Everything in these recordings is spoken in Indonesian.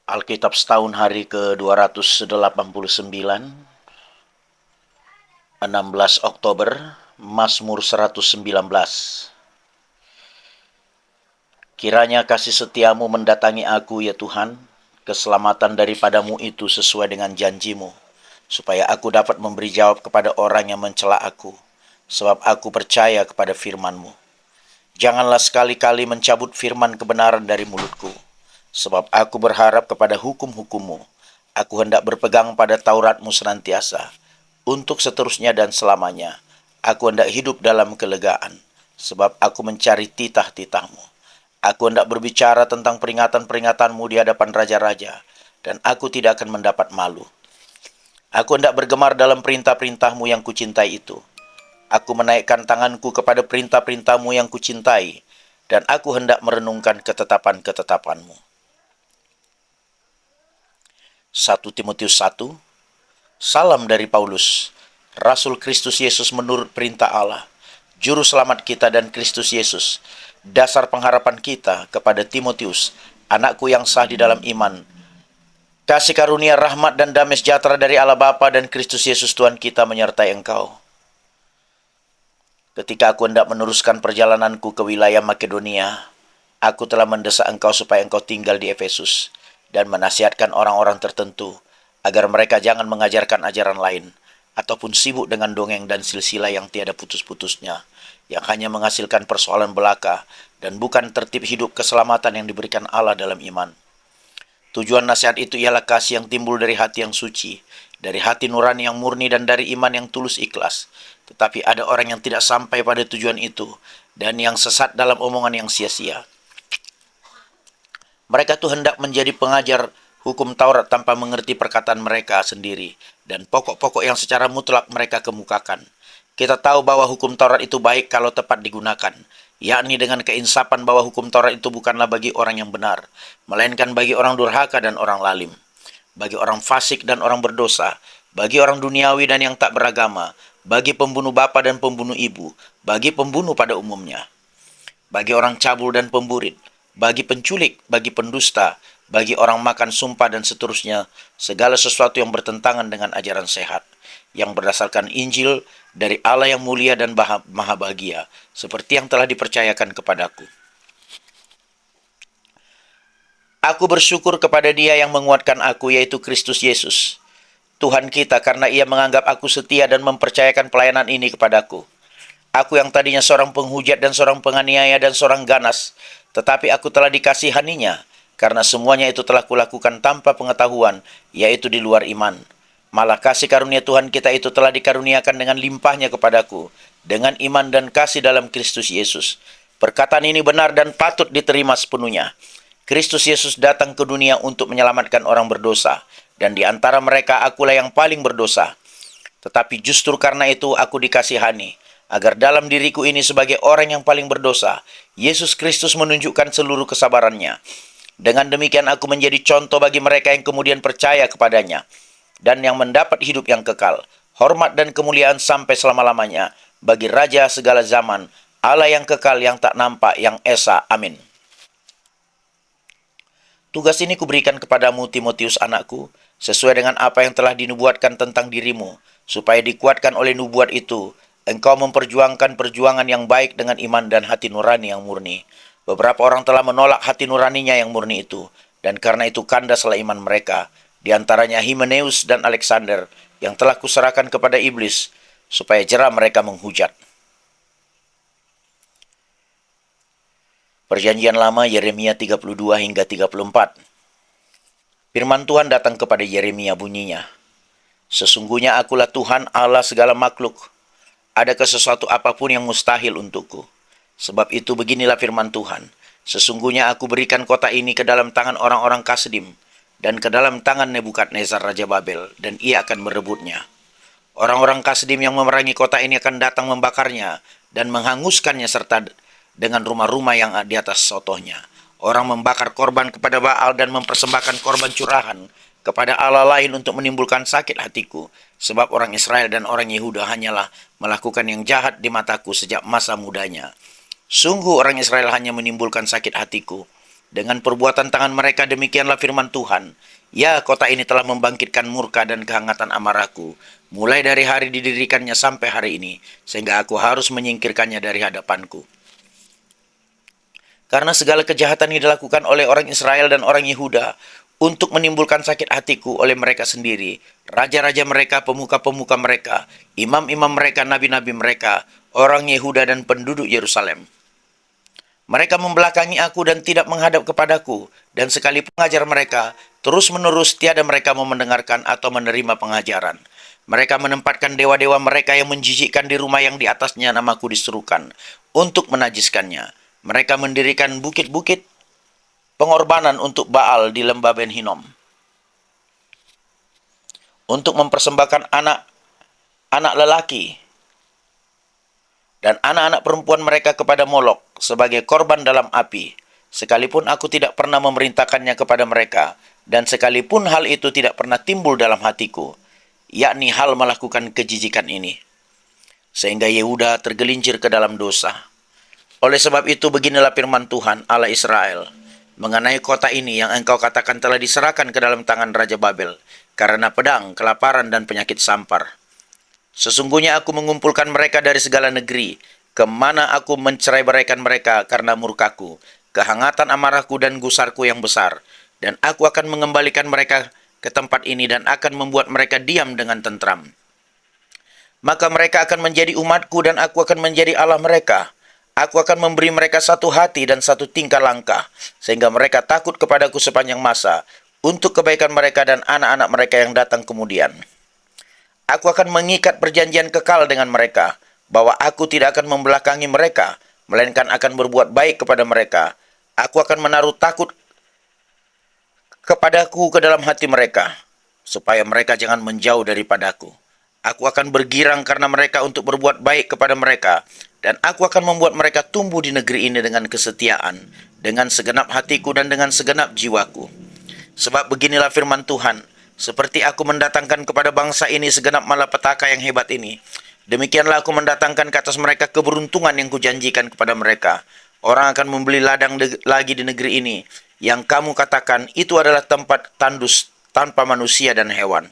Alkitab setahun hari ke-289, 16 Oktober, Mazmur 119. Kiranya kasih setiamu mendatangi aku ya Tuhan, keselamatan daripadamu itu sesuai dengan janjimu, supaya aku dapat memberi jawab kepada orang yang mencela aku, sebab aku percaya kepada firman-Mu. Janganlah sekali-kali mencabut firman kebenaran dari mulutku, sebab aku berharap kepada hukum-hukum-Mu. Aku hendak berpegang pada Taurat-Mu senantiasa, untuk seterusnya dan selamanya. Aku hendak hidup dalam kelegaan, sebab aku mencari titah-titah-Mu. Aku hendak berbicara tentang peringatan-peringatan-Mu di hadapan raja-raja, dan aku tidak akan mendapat malu. Aku hendak bergemar dalam perintah-perintah-Mu yang kucintai itu. Aku menaikkan tanganku kepada perintah-perintah-Mu yang kucintai, dan aku hendak merenungkan ketetapan-ketetapan-Mu. 1 Timotius 1. Salam dari Paulus, Rasul Kristus Yesus menurut perintah Allah, Juru Selamat kita dan Kristus Yesus, dasar pengharapan kita kepada Timotius, anakku yang sah di dalam iman. Kasih karunia, rahmat dan damai sejahtera dari Allah Bapa dan Kristus Yesus Tuhan kita menyertai engkau. Ketika aku hendak meneruskan perjalananku ke wilayah Makedonia, aku telah mendesak engkau supaya engkau tinggal di Efesus dan menasihatkan orang-orang tertentu agar mereka jangan mengajarkan ajaran lain ataupun sibuk dengan dongeng dan silsilah yang tiada putus-putusnya, yang hanya menghasilkan persoalan belaka dan bukan tertib hidup keselamatan yang diberikan Allah dalam iman. Tujuan nasihat itu ialah kasih yang timbul dari hati yang suci, dari hati nurani yang murni dan dari iman yang tulus ikhlas. Tetapi ada orang yang tidak sampai pada tujuan itu dan yang sesat dalam omongan yang sia-sia. Mereka tuh hendak menjadi pengajar hukum Taurat tanpa mengerti perkataan mereka sendiri dan pokok-pokok yang secara mutlak mereka kemukakan. Kita tahu bahwa hukum Taurat itu baik kalau tepat digunakan, yakni dengan keinsapan bahwa hukum Taurat itu bukanlah bagi orang yang benar, melainkan bagi orang durhaka dan orang lalim, bagi orang fasik dan orang berdosa, bagi orang duniawi dan yang tak beragama, bagi pembunuh bapa dan pembunuh ibu, bagi pembunuh pada umumnya, bagi orang cabul dan pemburit, bagi penculik, bagi pendusta, bagi orang makan sumpah dan seterusnya, segala sesuatu yang bertentangan dengan ajaran sehat, yang berdasarkan Injil dari Allah yang mulia dan maha bahagia, seperti yang telah dipercayakan kepadaku. Aku bersyukur kepada Dia yang menguatkan aku, yaitu Kristus Yesus, Tuhan kita, karena Ia menganggap aku setia dan mempercayakan pelayanan ini kepadaku. Aku yang tadinya seorang penghujat dan seorang penganiaya dan seorang ganas, tetapi aku telah dikasihaninya, karena semuanya itu telah kulakukan tanpa pengetahuan, yaitu di luar iman. Malah kasih karunia Tuhan kita itu telah dikaruniakan dengan limpahnya kepadaku, dengan iman dan kasih dalam Kristus Yesus. Perkataan ini benar dan patut diterima sepenuhnya. Kristus Yesus datang ke dunia untuk menyelamatkan orang berdosa, dan di antara mereka akulah yang paling berdosa. Tetapi justru karena itu aku dikasihani, agar dalam diriku ini sebagai orang yang paling berdosa, Yesus Kristus menunjukkan seluruh kesabarannya. Dengan demikian aku menjadi contoh bagi mereka yang kemudian percaya kepadanya, dan yang mendapat hidup yang kekal, hormat dan kemuliaan sampai selama-lamanya, bagi Raja segala zaman, Allah yang kekal, yang tak nampak, yang esa. Amin. Tugas ini kuberikan kepadamu, Timotius anakku, sesuai dengan apa yang telah dinubuatkan tentang dirimu, supaya dikuatkan oleh nubuat itu, engkau memperjuangkan perjuangan yang baik dengan iman dan hati nurani yang murni. Beberapa orang telah menolak hati nuraninya yang murni itu, dan karena itu kandaslah iman mereka, di antaranya Himeneus dan Alexander, yang telah kuserahkan kepada iblis, supaya jera mereka menghujat. Perjanjian Lama, Yeremia 32 hingga 34. Firman Tuhan datang kepada Yeremia bunyinya, sesungguhnya akulah Tuhan Allah segala makhluk. Adakah sesuatu apapun yang mustahil untukku? Sebab itu beginilah firman Tuhan, sesungguhnya aku berikan kota ini ke dalam tangan orang-orang Kasdim, dan ke dalam tangan Nebukadnezar Raja Babel, dan ia akan merebutnya. Orang-orang Kasdim yang memerangi kota ini akan datang membakarnya, dan menghanguskannya serta dengan rumah-rumah yang di atas sotohnya. Orang membakar korban kepada Baal dan mempersembahkan korban curahan kepada Allah lain untuk menimbulkan sakit hatiku. Sebab orang Israel dan orang Yehuda hanyalah melakukan yang jahat di mataku sejak masa mudanya. Sungguh orang Israel hanya menimbulkan sakit hatiku, Dengan perbuatan tangan mereka demikianlah firman Tuhan. Ya, kota ini telah membangkitkan murka dan kehangatan amarahku, mulai dari hari didirikannya sampai hari ini, sehingga aku harus menyingkirkannya dari hadapanku. Karena segala kejahatan yang dilakukan oleh orang Israel dan orang Yehuda untuk menimbulkan sakit hatiku oleh mereka sendiri, raja-raja mereka, pemuka-pemuka mereka, imam-imam mereka, nabi-nabi mereka, orang Yehuda dan penduduk Yerusalem. Mereka membelakangi aku dan tidak menghadap kepadaku, dan sekalipun mengajar mereka, terus-menerus tiada mereka mau mendengarkan atau menerima pengajaran. Mereka menempatkan dewa-dewa mereka yang menjijikkan di rumah yang di atasnya namaku diserukan, untuk menajiskannya. Mereka mendirikan bukit-bukit pengorbanan untuk Baal di lembah Ben Hinnom, untuk mempersembahkan anak lelaki dan anak-anak perempuan mereka kepada Molok sebagai korban dalam api, sekalipun aku tidak pernah memerintahkannya kepada mereka, dan sekalipun hal itu tidak pernah timbul dalam hatiku, yakni hal melakukan kejijikan ini, sehingga Yehuda tergelincir ke dalam dosa. Oleh sebab itu beginilah firman Tuhan Allah Israel mengenai kota ini yang engkau katakan telah diserahkan ke dalam tangan Raja Babel, karena pedang, kelaparan, dan penyakit sampar. Sesungguhnya aku mengumpulkan mereka dari segala negeri, kemana aku mencerai-beraikan mereka karena murkaku, kehangatan amarahku dan gusarku yang besar. Dan aku akan mengembalikan mereka ke tempat ini dan akan membuat mereka diam dengan tentram. Maka mereka akan menjadi umatku dan aku akan menjadi Allah mereka. Aku akan memberi mereka satu hati dan satu tingkah langkah, sehingga mereka takut kepadaku sepanjang masa, untuk kebaikan mereka dan anak-anak mereka yang datang kemudian. Aku akan mengikat perjanjian kekal dengan mereka, bahwa aku tidak akan membelakangi mereka, melainkan akan berbuat baik kepada mereka. Aku akan menaruh takut kepadaku ke dalam hati mereka, supaya mereka jangan menjauh daripadaku. Aku akan bergirang karena mereka untuk berbuat baik kepada mereka, dan aku akan membuat mereka tumbuh di negeri ini dengan kesetiaan, dengan segenap hatiku dan dengan segenap jiwaku. Sebab beginilah firman Tuhan, seperti aku mendatangkan kepada bangsa ini segenap malapetaka yang hebat ini, demikianlah aku mendatangkan ke atas mereka keberuntungan yang kujanjikan kepada mereka. Orang akan membeli ladang lagi di negeri ini, yang kamu katakan itu adalah tempat tandus tanpa manusia dan hewan.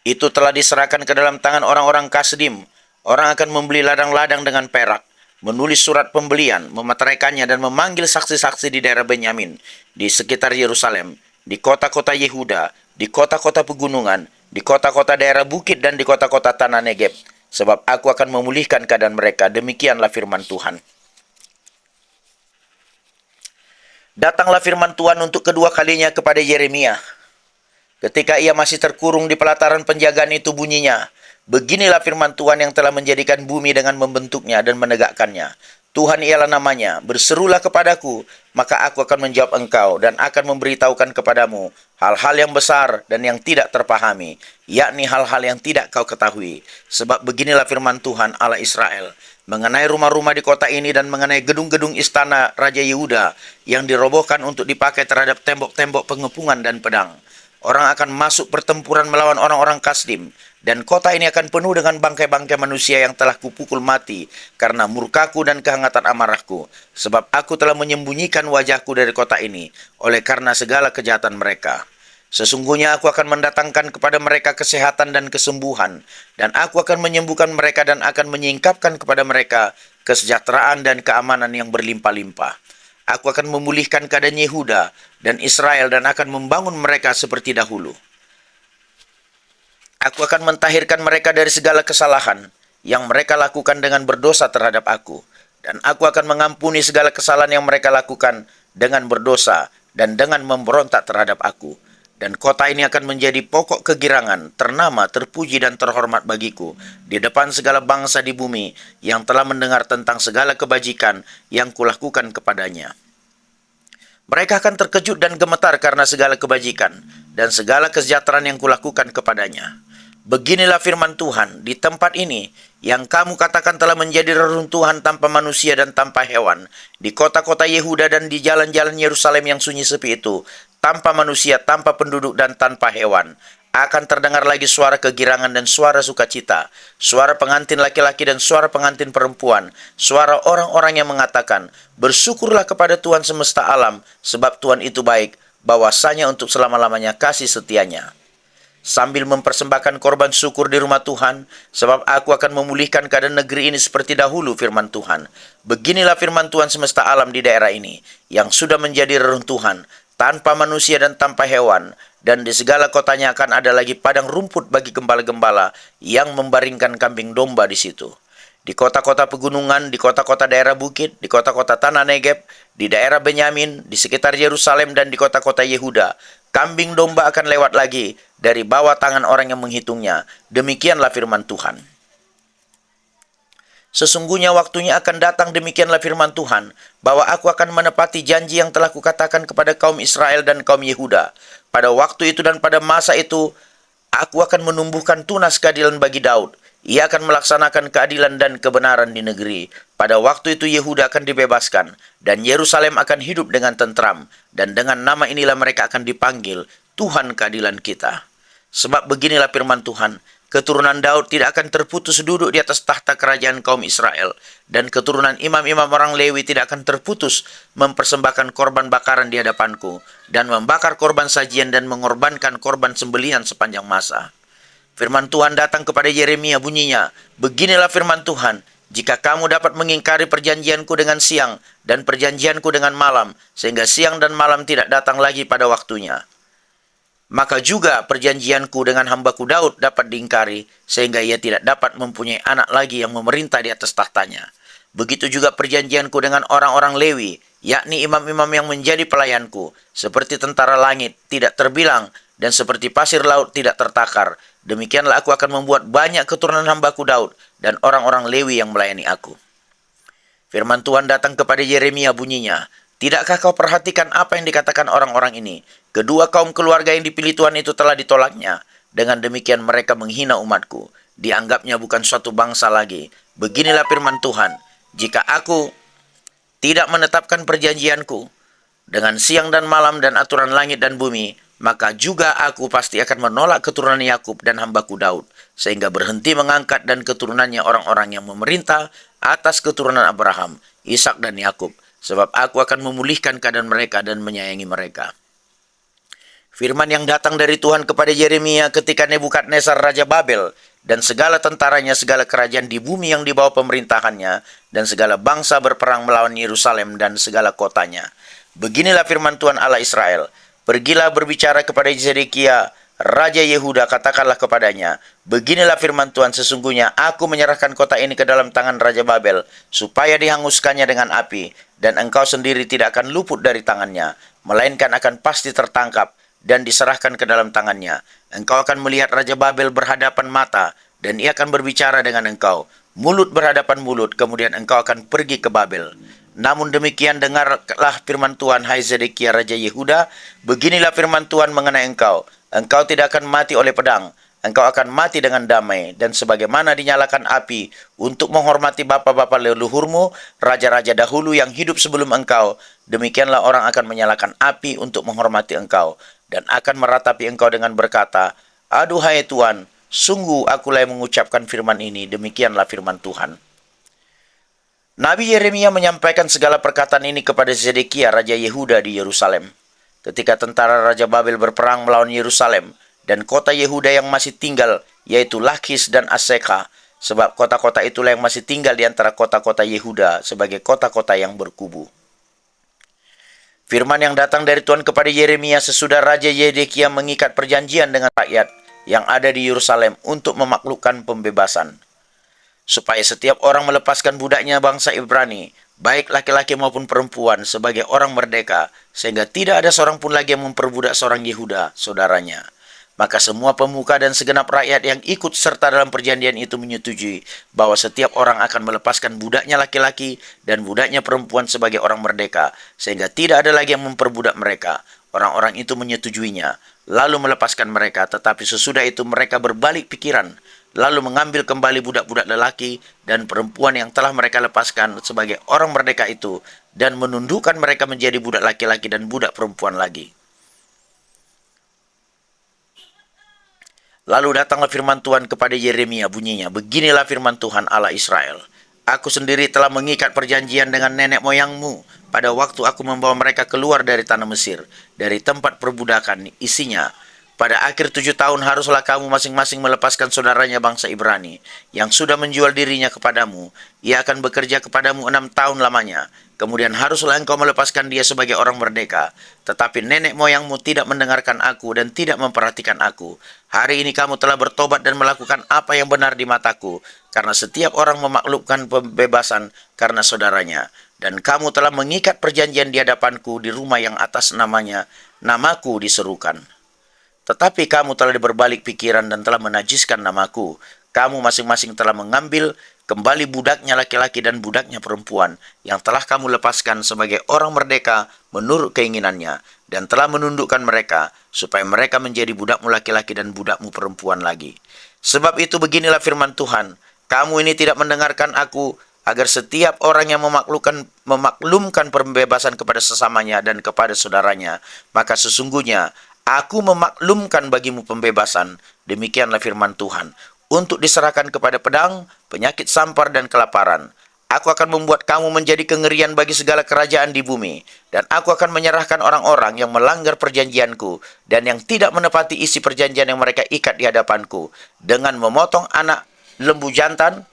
Itu telah diserahkan ke dalam tangan orang-orang Kasdim. Orang akan membeli ladang-ladang dengan perak, menulis surat pembelian, memeteraikannya dan memanggil saksi-saksi di daerah Benyamin, di sekitar Yerusalem, di kota-kota Yehuda, di kota-kota pegunungan, di kota-kota daerah bukit dan di kota-kota tanah Negeb, sebab aku akan memulihkan keadaan mereka. Demikianlah firman Tuhan. Datanglah firman Tuhan untuk kedua kalinya kepada Yeremia. Ketika ia masih terkurung di pelataran penjagaan itu bunyinya, beginilah firman Tuhan yang telah menjadikan bumi dengan membentuknya dan menegakkannya. Tuhan ialah namanya, berserulah kepadaku, maka aku akan menjawab engkau dan akan memberitahukan kepadamu hal-hal yang besar dan yang tidak terpahami, yakni hal-hal yang tidak kau ketahui. Sebab beginilah firman Tuhan Allah Israel, mengenai rumah-rumah di kota ini dan mengenai gedung-gedung istana Raja Yehuda yang dirobohkan untuk dipakai terhadap tembok-tembok pengepungan dan pedang. Orang akan masuk pertempuran melawan orang-orang Kasdim, dan kota ini akan penuh dengan bangkai-bangkai manusia yang telah kupukul mati karena murkaku dan kehangatan amarahku. Sebab aku telah menyembunyikan wajahku dari kota ini oleh karena segala kejahatan mereka. Sesungguhnya aku akan mendatangkan kepada mereka kesehatan dan kesembuhan, dan aku akan menyembuhkan mereka dan akan menyingkapkan kepada mereka kesejahteraan dan keamanan yang berlimpah-limpah. Aku akan memulihkan keadaan Yehuda dan Israel dan akan membangun mereka seperti dahulu. Aku akan mentahirkan mereka dari segala kesalahan yang mereka lakukan dengan berdosa terhadap aku. Dan aku akan mengampuni segala kesalahan yang mereka lakukan dengan berdosa dan dengan memberontak terhadap aku. Dan kota ini akan menjadi pokok kegirangan, ternama, terpuji dan terhormat bagiku di depan segala bangsa di bumi yang telah mendengar tentang segala kebajikan yang kulakukan kepadanya. Mereka akan terkejut dan gemetar karena segala kebajikan dan segala kesejahteraan yang kulakukan kepadanya. Beginilah firman Tuhan, di tempat ini yang kamu katakan telah menjadi reruntuhan tanpa manusia dan tanpa hewan, di kota-kota Yehuda dan di jalan-jalan Yerusalem yang sunyi sepi itu, tanpa manusia, tanpa penduduk dan tanpa hewan. Akan terdengar lagi suara kegirangan dan suara sukacita, suara pengantin laki-laki dan suara pengantin perempuan, suara orang-orang yang mengatakan, "Bersyukurlah kepada Tuhan semesta alam, sebab Tuhan itu baik, bahwasanya untuk selama-lamanya kasih setianya." Sambil mempersembahkan korban syukur di rumah Tuhan, sebab aku akan memulihkan keadaan negeri ini seperti dahulu, firman Tuhan. Beginilah firman Tuhan semesta alam di daerah ini, yang sudah menjadi reruntuhan, tanpa manusia dan tanpa hewan, dan di segala kotanya akan ada lagi padang rumput bagi gembala-gembala yang membaringkan kambing domba di situ. Di kota-kota pegunungan, di kota-kota daerah bukit, di kota-kota tanah Negeb, di daerah Benyamin, di sekitar Yerusalem dan di kota-kota Yehuda, kambing domba akan lewat lagi dari bawah tangan orang yang menghitungnya. Demikianlah firman Tuhan. Sesungguhnya waktunya akan datang, demikianlah firman Tuhan, bahwa aku akan menepati janji yang telah kukatakan kepada kaum Israel dan kaum Yehuda. Pada waktu itu dan pada masa itu, aku akan menumbuhkan tunas keadilan bagi Daud. Ia akan melaksanakan keadilan dan kebenaran di negeri. Pada waktu itu Yehuda akan dibebaskan, dan Yerusalem akan hidup dengan tentram. Dan dengan nama inilah mereka akan dipanggil, Tuhan keadilan kita. Sebab beginilah firman Tuhan, keturunan Daud tidak akan terputus duduk di atas tahta kerajaan kaum Israel, dan keturunan imam-imam orang Lewi tidak akan terputus mempersembahkan korban bakaran di hadapanku, dan membakar korban sajian dan mengorbankan korban sembelihan sepanjang masa. Firman Tuhan datang kepada Yeremia, bunyinya, "Beginilah firman Tuhan, jika kamu dapat mengingkari perjanjianku dengan siang dan perjanjianku dengan malam, sehingga siang dan malam tidak datang lagi pada waktunya, maka juga perjanjianku dengan hambaku Daud dapat diingkari, sehingga ia tidak dapat mempunyai anak lagi yang memerintah di atas tahtanya. Begitu juga perjanjianku dengan orang-orang Lewi, yakni imam-imam yang menjadi pelayanku, seperti tentara langit tidak terbilang, dan seperti pasir laut tidak tertakar. Demikianlah aku akan membuat banyak keturunan hambaku Daud dan orang-orang Lewi yang melayani aku." Firman Tuhan datang kepada Yeremia, bunyinya, "Tidakkah kau perhatikan apa yang dikatakan orang-orang ini? Kedua kaum keluarga yang dipilih Tuhan itu telah ditolaknya. Dengan demikian mereka menghina umatku. Dianggapnya bukan suatu bangsa lagi. Beginilah firman Tuhan, jika aku tidak menetapkan perjanjianku dengan siang dan malam dan aturan langit dan bumi, maka juga aku pasti akan menolak keturunan Yakub dan hambaku Daud, sehingga berhenti mengangkat dan keturunannya orang-orang yang memerintah atas keturunan Abraham, Ishak dan Yakub, sebab aku akan memulihkan keadaan mereka dan menyayangi mereka." Firman yang datang dari Tuhan kepada Yeremia ketika Nebukadnezar Raja Babel dan segala tentaranya, segala kerajaan di bumi yang di bawah pemerintahannya, dan segala bangsa berperang melawan Yerusalem dan segala kotanya. Beginilah firman Tuhan Allah Israel, "Pergilah berbicara kepada Zedekia, Raja Yehuda, katakanlah kepadanya, beginilah firman Tuhan, sesungguhnya aku menyerahkan kota ini ke dalam tangan Raja Babel, supaya dihanguskannya dengan api, dan engkau sendiri tidak akan luput dari tangannya, melainkan akan pasti tertangkap dan diserahkan ke dalam tangannya. Engkau akan melihat Raja Babel berhadapan mata, dan ia akan berbicara dengan engkau, mulut berhadapan mulut, kemudian engkau akan pergi ke Babel. Namun demikian dengarlah firman Tuhan, hai Zedekia Raja Yehuda, beginilah firman Tuhan mengenai engkau. Engkau tidak akan mati oleh pedang, engkau akan mati dengan damai, dan sebagaimana dinyalakan api untuk menghormati bapa-bapa leluhurmu, raja-raja dahulu yang hidup sebelum engkau, demikianlah orang akan menyalakan api untuk menghormati engkau, dan akan meratapi engkau dengan berkata, aduhai Tuhan, sungguh akulah yang mengucapkan firman ini, demikianlah firman Tuhan." Nabi Yeremia menyampaikan segala perkataan ini kepada Zedekia, Raja Yehuda di Yerusalem. Ketika tentara Raja Babel berperang melawan Yerusalem dan kota Yehuda yang masih tinggal, yaitu Lakis dan Aseka, sebab kota-kota itulah yang masih tinggal di antara kota-kota Yehuda sebagai kota-kota yang berkubu. Firman yang datang dari Tuhan kepada Yeremia sesudah Raja Zedekia mengikat perjanjian dengan rakyat yang ada di Yerusalem untuk memaklukkan pembebasan, supaya setiap orang melepaskan budaknya bangsa Ibrani, baik laki-laki maupun perempuan, sebagai orang merdeka, sehingga tidak ada seorang pun lagi yang memperbudak seorang Yehuda, saudaranya. Maka semua pemuka dan segenap rakyat yang ikut serta dalam perjanjian itu menyetujui bahwa setiap orang akan melepaskan budaknya laki-laki dan budaknya perempuan sebagai orang merdeka, sehingga tidak ada lagi yang memperbudak mereka. Orang-orang itu menyetujuinya, lalu melepaskan mereka, tetapi sesudah itu mereka berbalik pikiran, lalu mengambil kembali budak-budak lelaki dan perempuan yang telah mereka lepaskan sebagai orang merdeka itu, dan menundukkan mereka menjadi budak laki-laki dan budak perempuan lagi. Lalu datanglah firman Tuhan kepada Yeremia, bunyinya, beginilah firman Tuhan Allah Israel. Aku sendiri telah mengikat perjanjian dengan nenek moyangmu pada waktu aku membawa mereka keluar dari tanah Mesir, dari tempat perbudakan isinya. Pada akhir 7 tahun haruslah kamu masing-masing melepaskan saudaranya bangsa Ibrani yang sudah menjual dirinya kepadamu. Ia akan bekerja kepadamu 6 tahun lamanya. Kemudian haruslah engkau melepaskan dia sebagai orang merdeka. Tetapi nenek moyangmu tidak mendengarkan aku dan tidak memperhatikan aku. Hari ini kamu telah bertobat dan melakukan apa yang benar di mataku, karena setiap orang memaklumkan pembebasan karena saudaranya. Dan kamu telah mengikat perjanjian di hadapanku di rumah yang atas namaku diserukan. Tetapi kamu telah berbalik pikiran dan telah menajiskan namaku. Kamu masing-masing telah mengambil kembali budaknya laki-laki dan budaknya perempuan yang telah kamu lepaskan sebagai orang merdeka menurut keinginannya, dan telah menundukkan mereka supaya mereka menjadi budakmu laki-laki dan budakmu perempuan lagi. Sebab itu beginilah firman Tuhan, kamu ini tidak mendengarkan aku, agar setiap orang yang memaklumkan pembebasan kepada sesamanya dan kepada saudaranya, maka sesungguhnya aku memaklumkan bagimu pembebasan, demikianlah firman Tuhan, untuk diserahkan kepada pedang, penyakit sampar dan kelaparan. Aku akan membuat kamu menjadi kengerian bagi segala kerajaan di bumi, dan aku akan menyerahkan orang-orang yang melanggar perjanjianku, dan yang tidak menepati isi perjanjian yang mereka ikat di hadapanku, dengan memotong anak lembu jantan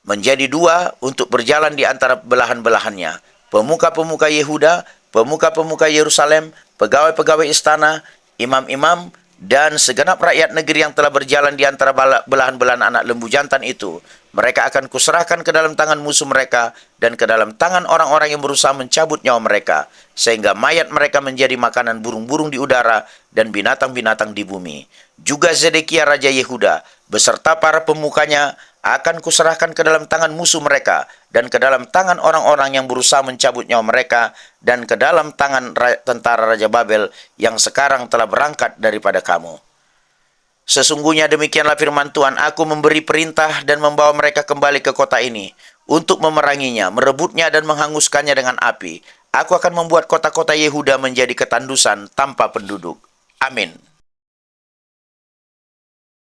menjadi 2 untuk berjalan di antara belahan-belahannya. Pemuka-pemuka Yehuda, pemuka-pemuka Yerusalem, pegawai-pegawai istana, imam-imam, dan segenap rakyat negeri yang telah berjalan di antara belahan-belahan anak lembu jantan itu, mereka akan kuserahkan ke dalam tangan musuh mereka dan ke dalam tangan orang-orang yang berusaha mencabut nyawa mereka, sehingga mayat mereka menjadi makanan burung-burung di udara dan binatang-binatang di bumi. Juga Zedekia Raja Yehuda beserta para pemukanya akan kuserahkan ke dalam tangan musuh mereka dan ke dalam tangan orang-orang yang berusaha mencabut nyawa mereka dan ke dalam tangan tentara Raja Babel yang sekarang telah berangkat daripada kamu. Sesungguhnya demikianlah firman Tuhan, aku memberi perintah dan membawa mereka kembali ke kota ini untuk memeranginya, merebutnya dan menghanguskannya dengan api. Aku akan membuat kota-kota Yehuda menjadi ketandusan tanpa penduduk. Amin.